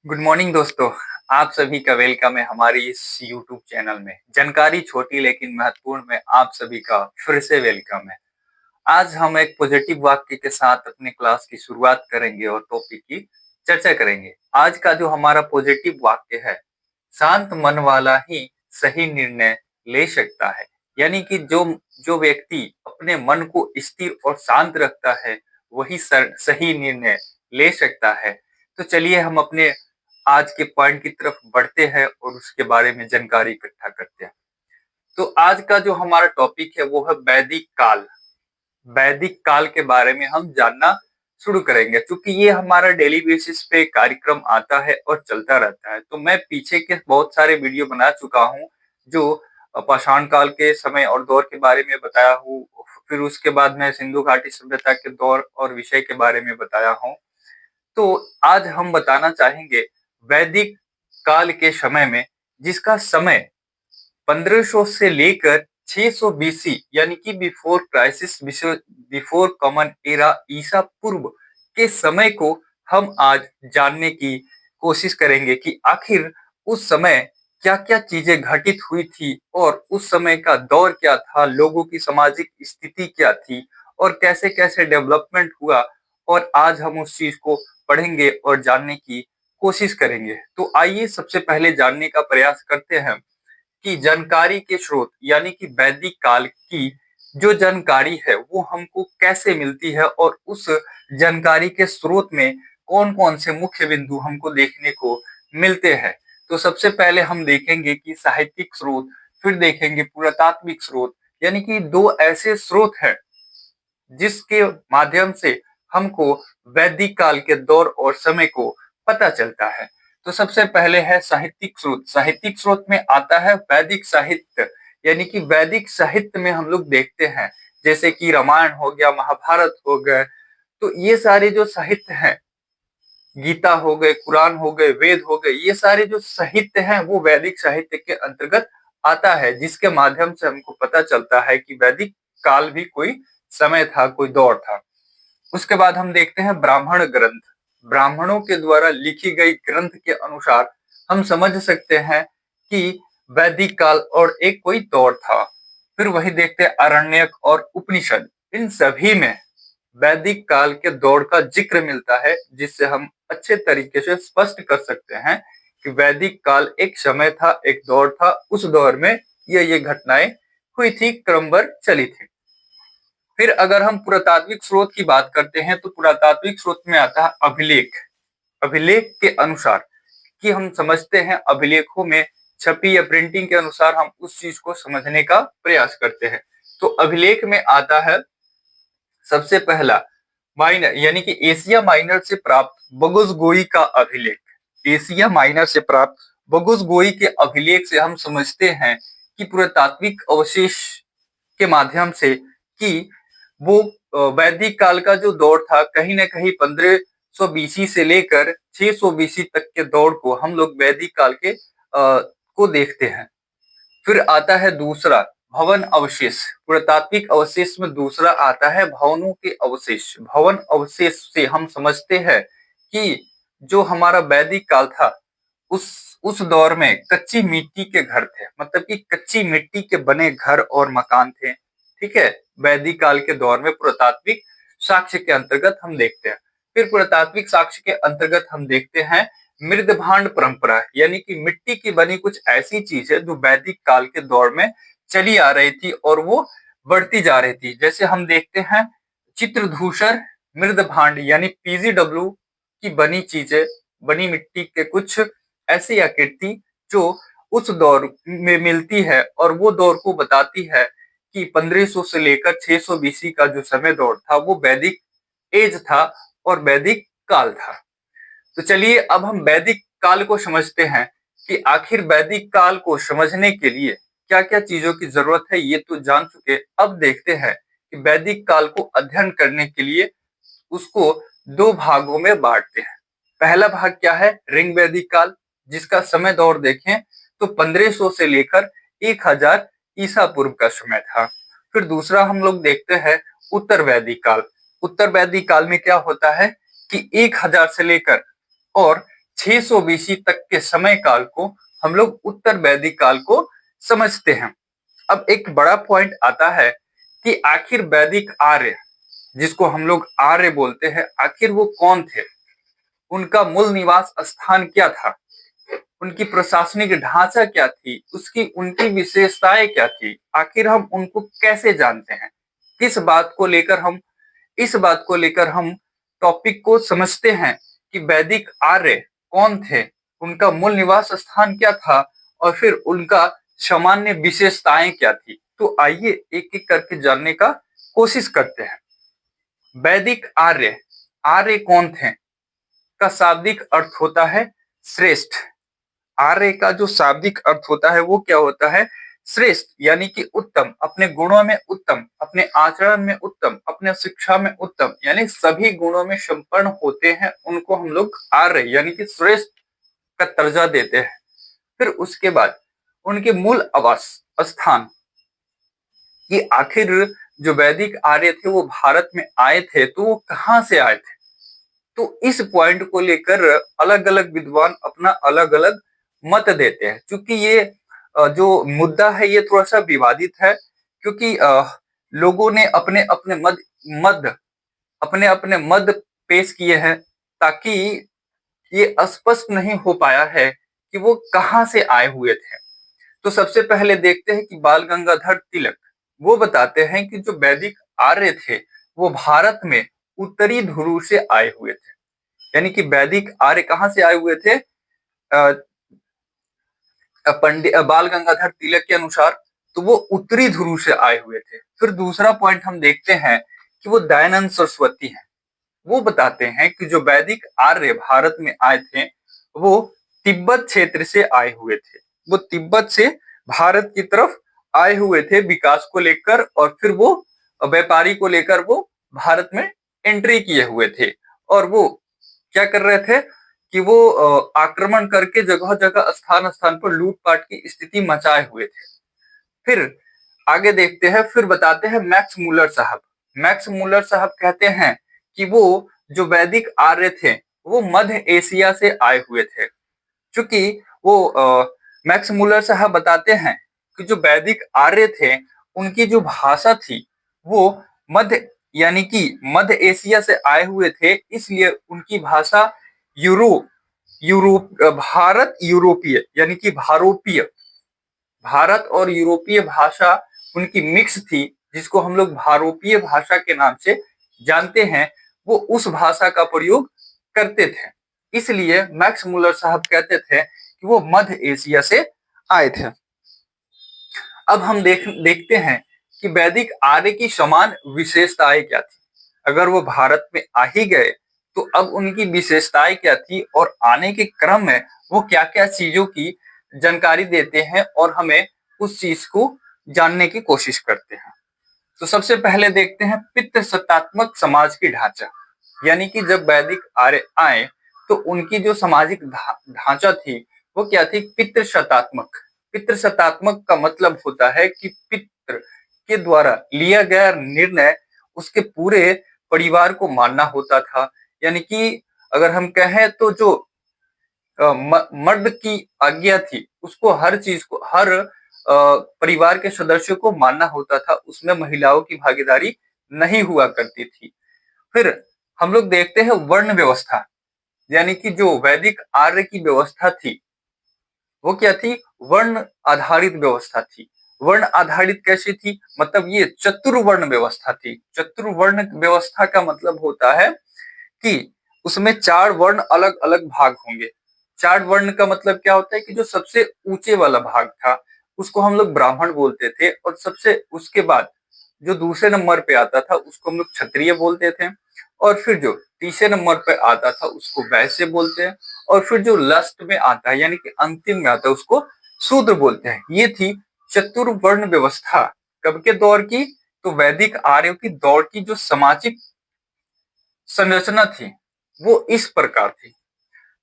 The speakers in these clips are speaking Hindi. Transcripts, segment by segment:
गुड मॉर्निंग दोस्तों। आप सभी का वेलकम है हमारी इस यूट्यूब चैनल में। जानकारी छोटी लेकिन महत्वपूर्ण में आप सभी का फिर से वेलकम है। आज हम एक पॉजिटिव वाक्य के साथ अपनी क्लास की शुरुआत करेंगे और टॉपिक की चर्चा करेंगे। आज का जो हमारा पॉजिटिव वाक्य है, शांत मन वाला ही सही निर्णय ले सकता है। यानी कि जो जो व्यक्ति अपने मन को स्थिर और शांत रखता है वही सही निर्णय ले सकता है। तो चलिए हम अपने आज के पॉइंट की तरफ बढ़ते हैं और उसके बारे में जानकारी इकट्ठा करते हैं। तो आज का जो हमारा टॉपिक है वो है वैदिक काल। वैदिक काल के बारे में हम जानना शुरू करेंगे, क्योंकि ये हमारा डेली बेसिस पे कार्यक्रम आता है और चलता रहता है। तो मैं पीछे के बहुत सारे वीडियो बना चुका हूँ जो पाषाण काल के समय और दौर के बारे में बताया हूँ। फिर उसके बाद मैं सिंधु घाटी सभ्यता के दौर और विषय के बारे में बताया हूँ। तो आज हम बताना चाहेंगे वैदिक काल के समय में, जिसका समय 1500 से लेकर 600 बीसी यानी कि before Christ, before common era, ईसा पूर्व के समय को हम आज जानने की कोशिश करेंगे कि आखिर उस समय क्या क्या चीजें घटित हुई थी और उस समय का दौर क्या था, लोगों की सामाजिक स्थिति क्या थी और कैसे कैसे डेवलपमेंट हुआ। और आज हम उस चीज को पढ़ेंगे और जानने की कोशिश करेंगे। तो आइए सबसे पहले जानने का प्रयास करते हैं कि जानकारी के स्रोत यानी कि वैदिक काल की जो जानकारी है वो हमको कैसे मिलती है और उस जानकारी के स्रोत में कौन कौन से मुख्य बिंदु हमको देखने को मिलते हैं। तो सबसे पहले हम देखेंगे कि साहित्यिक स्रोत, फिर देखेंगे पुरातात्विक स्रोत। यानी कि दो ऐसे स्रोत हैं जिसके माध्यम से हमको वैदिक काल के दौर और समय को पता चलता है। तो सबसे पहले है साहित्यिक स्रोत। साहित्यिक स्रोत में आता है वैदिक साहित्य। यानी कि वैदिक साहित्य में हम लोग देखते हैं जैसे कि रामायण हो गया, महाभारत हो गए। तो ये सारे जो साहित्य हैं, गीता हो गए, कुरान हो गए, वेद हो गए, ये सारे जो साहित्य हैं वो वैदिक साहित्य के अंतर्गत आता है, जिसके माध्यम से हमको पता चलता है कि वैदिक काल भी कोई समय था, कोई दौर था। उसके बाद हम देखते हैं ब्राह्मण ग्रंथ। ब्राह्मणों के द्वारा लिखी गई ग्रंथ के अनुसार हम समझ सकते हैं कि वैदिक काल और एक कोई दौर था। फिर वही देखते हैं आरण्यक और उपनिषद। इन सभी में वैदिक काल के दौर का जिक्र मिलता है, जिससे हम अच्छे तरीके से स्पष्ट कर सकते हैं कि वैदिक काल एक समय था, एक दौर था। उस दौर में ये घटनाएं हुई थी, क्रमबद्ध चली थी। फिर अगर हम पुरातात्विक स्रोत की बात करते हैं तो पुरातात्विक स्रोत में आता है अभिलेख। अभिलेख के अनुसार कि हम समझते हैं, अभिलेखों में छपी या प्रिंटिंग के अनुसार हम उस चीज को समझने का प्रयास करते हैं। तो अभिलेख में आता है सबसे पहला माइनर यानी कि एशिया माइनर से प्राप्त बगुसगोई का अभिलेख। एशिया माइनर से प्राप्त बगुसगोई के अभिलेख से हम समझते हैं कि पुरातात्विक अवशेष के माध्यम से कि वो वैदिक काल का जो दौर था, कहीं ना कहीं 1500 बीसी से लेकर 600 बीसी तक के दौर को हम लोग वैदिक काल के को देखते हैं। फिर आता है दूसरा भवन अवशेष। पुरातात्विक अवशेष में दूसरा आता है भवनों के अवशेष। भवन अवशेष से हम समझते हैं कि जो हमारा वैदिक काल था उस दौर में कच्ची मिट्टी के घर थे, मतलब कि कच्ची मिट्टी के बने घर और मकान थे। ठीक है, वैदिक काल के दौर में पुरातात्विक साक्ष्य के अंतर्गत हम देखते हैं। फिर पुरातात्विक साक्ष्य के अंतर्गत हम देखते हैं मृदभांड परंपरा, यानी कि मिट्टी की बनी कुछ ऐसी चीज है जो वैदिक काल के दौर में चली आ रही थी और वो बढ़ती जा रही थी। जैसे हम देखते हैं चित्रधूसर मृदभांड यानी पीजीडब्ल्यू की बनी चीजें, बनी मिट्टी के कुछ ऐसी आकृति जो उस दौर में मिलती है और वो दौर को बताती है कि 1500 से लेकर 600 बीसी का जो समय दौर था वो वैदिक एज था और वैदिक काल था। तो चलिए अब हम वैदिक काल को समझते हैं कि आखिर वैदिक काल को समझने के लिए क्या क्या चीजों की जरूरत है, ये तो जान चुके। अब देखते हैं कि वैदिक काल को अध्ययन करने के लिए उसको दो भागों में बांटते हैं। पहला भाग क्या है, ऋग वैदिक काल, जिसका समय दौर देखें तो 1500 से लेकर 1000 ईसा पूर्व का समय था। फिर दूसरा हम लोग देखते हैं उत्तर वैदिक काल। उत्तर वैदिक काल में क्या होता है कि 1000 से लेकर और 600 बीसी तक के समय काल को हम लोग उत्तर वैदिक काल को समझते हैं। अब एक बड़ा पॉइंट आता है कि आखिर वैदिक आर्य, जिसको हम लोग आर्य बोलते हैं, आखिर वो कौन थे, उनका मूल निवास स्थान क्या था, उनकी प्रशासनिक ढांचा क्या थी, उसकी उनकी विशेषताएं क्या थी, आखिर हम उनको कैसे जानते हैं, किस बात को लेकर हम इस बात को लेकर हम टॉपिक को समझते हैं कि वैदिक आर्य कौन थे, उनका मूल निवास स्थान क्या था और फिर उनका सामान्य विशेषताएं क्या थी। तो आइए एक एक करके जानने का कोशिश करते हैं। वैदिक आर्य, आर्य कौन थे का शाब्दिक अर्थ होता है श्रेष्ठ। आर्य का जो शाब्दिक अर्थ होता है वो क्या होता है, श्रेष्ठ, यानी कि उत्तम, अपने गुणों में उत्तम, अपने आचरण में उत्तम, अपने शिक्षा में उत्तम, यानी सभी गुणों में संपन्न होते हैं, उनको हम लोग आर्य यानी कि श्रेष्ठ का दर्जा देते हैं। फिर उसके बाद उनके मूल आवास स्थान, कि आखिर जो वैदिक आर्य थे वो भारत में आए थे तो वो कहाँ से आए थे। तो इस पॉइंट को लेकर अलग अलग विद्वान अपना अलग अलग मत देते हैं। क्योंकि ये जो मुद्दा है ये थोड़ा सा विवादित है, क्योंकि लोगों ने अपने अपने मत अपने अपने मत पेश किए हैं, ताकि ये स्पष्ट नहीं हो पाया है कि वो कहाँ से आए हुए थे। तो सबसे पहले देखते हैं कि बाल गंगाधर तिलक वो बताते हैं कि जो वैदिक आर्य थे वो भारत में उत्तरी ध्रुव से आए हुए थे। यानी कि वैदिक आर्य कहाँ से आए हुए थे, पंडित बाल गंगाधर तिलक के अनुसार तो वो उत्तरी ध्रुव से आए हुए थे। फिर दूसरा पॉइंट हम देखते हैं कि वो दयानंद सरस्वती हैं। वो बताते हैं कि जो वैदिक आर्य भारत में आए थे वो तिब्बत क्षेत्र से आए हुए थे। वो तिब्बत से भारत की तरफ आए हुए थे विकास को लेकर, और फिर वो व्यापारी को लेकर वो भारत में एंट्री किए हुए थे। और वो क्या कर रहे थे कि वो आक्रमण करके जगह जगह स्थान स्थान पर लूटपाट की स्थिति मचाए हुए थे। फिर आगे देखते हैं, फिर बताते हैं मैक्स मुलर साहब। मैक्स मुलर साहब कहते हैं कि वो जो वैदिक आर्य थे वो मध्य एशिया से आए हुए थे। क्योंकि वो मैक्स मुलर साहब बताते हैं कि जो वैदिक आर्य थे उनकी जो भाषा थी वो मध्य यानी कि मध्य एशिया से आए हुए थे, इसलिए उनकी भाषा भारत यूरोपीय यानी कि भारत और यूरोपीय भाषा उनकी मिक्स थी, जिसको हम लोग भारोपीय भाषा के नाम से जानते हैं। वो उस भाषा का प्रयोग करते थे, इसलिए मैक्स मुलर साहब कहते थे कि वो मध्य एशिया से आए थे। अब हम देखते हैं कि वैदिक आर्य की समान विशेषताएं क्या थी। अगर वो भारत में आ ही गए तो अब उनकी विशेषताएं क्या थी और आने के क्रम में वो क्या क्या चीजों की जानकारी देते हैं और हमें उस चीज को जानने की कोशिश करते हैं। तो सबसे पहले देखते हैं पितृसत्तात्मक समाज की ढांचा। यानी कि जब वैदिक आर्य आए तो उनकी जो सामाजिक ढांचा थी वो क्या थी, पितृसत्तात्मक। पितृसत्तात्मक का मतलब होता है कि पितृ के द्वारा लिया गया निर्णय उसके पूरे परिवार को मानना होता था। यानी कि अगर हम कहें तो जो मर्द की आज्ञा थी उसको हर चीज को हर परिवार के सदस्यों को मानना होता था, उसमें महिलाओं की भागीदारी नहीं हुआ करती थी। फिर हम लोग देखते हैं वर्ण व्यवस्था। यानी कि जो वैदिक आर्य की व्यवस्था थी वो क्या थी, वर्ण आधारित व्यवस्था थी। वर्ण आधारित कैसी थी, मतलब ये चतुर्वर्ण व्यवस्था थी। चतुर्वर्ण व्यवस्था का मतलब होता है कि उसमें 4 वर्ण अलग अलग भाग होंगे। 4 वर्ण का मतलब क्या होता है कि जो सबसे ऊंचे वाला भाग था उसको हम लोग ब्राह्मण बोलते थे, और सबसे उसके बाद जो दूसरे नंबर पे आता था उसको हम लोग क्षत्रिय बोलते थे, और फिर जो तीसरे नंबर पे आता था उसको वैश्य बोलते हैं, और फिर जो लास्ट में आता है यानी कि अंतिम में आता है उसको शूद्र बोलते हैं। ये थी चतुर्वर्ण व्यवस्था। कब के दौर की, तो वैदिक आर्यों की दौर की जो सामाजिक संरचना थी वो इस प्रकार थी।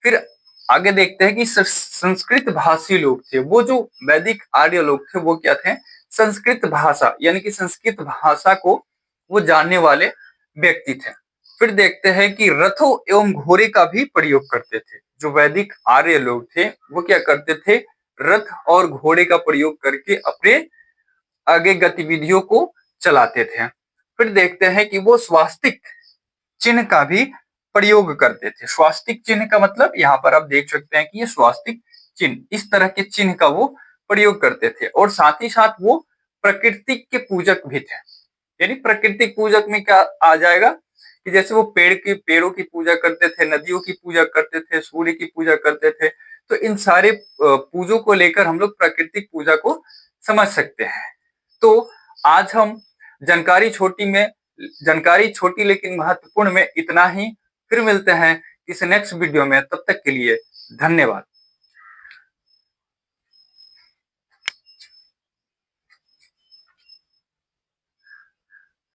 फिर आगे देखते हैं कि संस्कृत भाषी लोग थे। वो जो वैदिक आर्य लोग थे वो क्या थे, संस्कृत भाषा यानी कि संस्कृत भाषा को वो जानने वाले व्यक्ति थे। फिर देखते हैं कि रथों एवं घोड़े का भी प्रयोग करते थे। जो वैदिक आर्य लोग थे वो क्या करते थे, रथ और घोड़े का प्रयोग करके अपने आगे गतिविधियों को चलाते थे। फिर देखते हैं कि वो स्वास्तिक चिन्ह का भी प्रयोग करते थे। स्वास्तिक चिन्ह का मतलब यहाँ पर आप देख सकते हैं कि ये स्वास्तिक चिन्ह, इस तरह के चिन्ह का वो प्रयोग करते थे। और साथ ही साथ वो प्रकृति के पूजक भी थे। यानी प्राकृतिक पूजक में क्या आ जाएगा कि जैसे वो पेड़ों की पूजा करते थे, नदियों की पूजा करते थे, सूर्य की पूजा करते थे। तो इन सारे पूजों को लेकर हम लोग प्राकृतिक पूजा को समझ सकते हैं। तो आज हम जानकारी छोटी में जानकारी छोटी लेकिन महत्वपूर्ण में इतना ही। फिर मिलते हैं किसी नेक्स्ट वीडियो में, तब तक के लिए धन्यवाद।